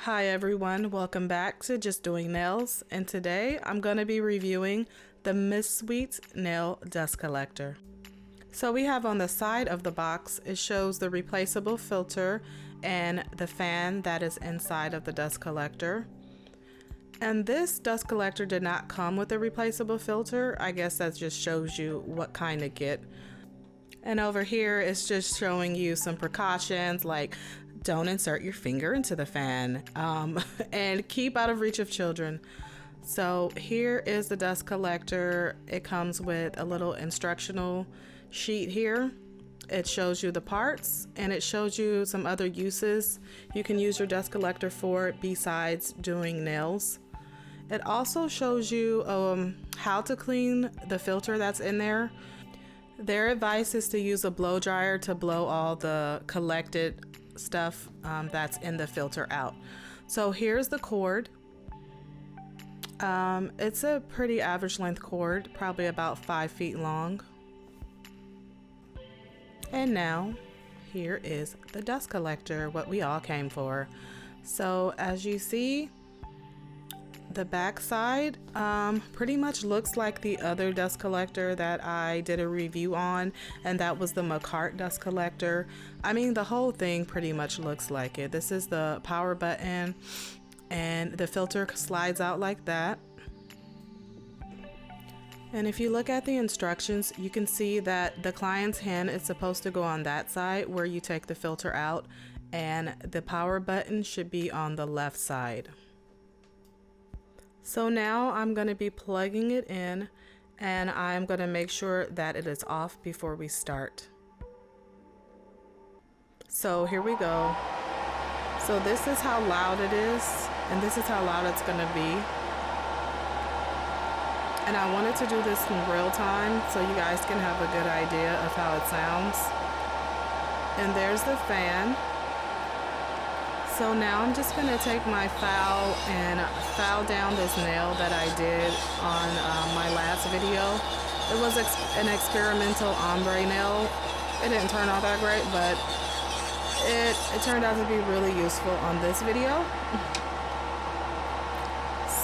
Hi everyone, welcome back to Just Doing Nails, and today I'm going to be reviewing the Miss Sweets Nail Dust Collector. So we have on the side of the box, it shows the replaceable filter and the fan that is inside of the dust collector. And this dust collector did not come with a replaceable filter. I guess that just shows you what kind to get. And over here it's just showing you some precautions like don't insert your finger into the fan and keep out of reach of children. So here is the dust collector. It comes with a little instructional sheet here. It shows you the parts and it shows you some other uses you can use your dust collector for besides doing nails. It also shows you how to clean the filter that's in there. Their advice is to use a blow dryer to blow all the collected stuff that's in the filter out. So here's the cord. It's a pretty average length cord, probably about 5 feet long. And now here is the dust collector, what we all came for. So as you see, the back side pretty much looks like the other dust collector that I did a review on, and that was the Manicure dust collector. I mean, the whole thing pretty much looks like it. This is the power button and the filter slides out like that. And if you look at the instructions, you can see that the client's hand is supposed to go on that side where you take the filter out, and the power button should be on the left side. So now I'm going to be plugging it in, and I'm going to make sure that it is off before we start. So here we go. So this is how loud it is, and this is how loud it's going to be. And I wanted to do this in real time so you guys can have a good idea of how it sounds. And there's the fan. So now I'm just going to take my file and file down this nail that I did on my last video. It was an experimental ombre nail. It didn't turn out that great, but it turned out to be really useful on this video.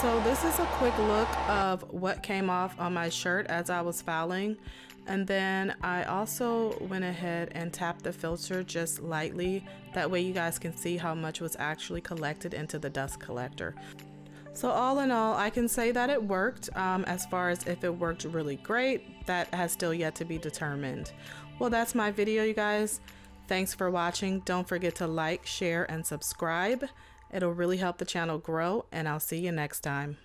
So this is a quick look of what came off on my shirt as I was filing. And then I also went ahead and tapped the filter just lightly. That way you guys can see how much was actually collected into the dust collector. So all in all, I can say that it worked. As far as if it worked really great, that has still yet to be determined. Well, that's my video, you guys. Thanks for watching. Don't forget to like, share, and subscribe. It'll really help the channel grow, and I'll see you next time.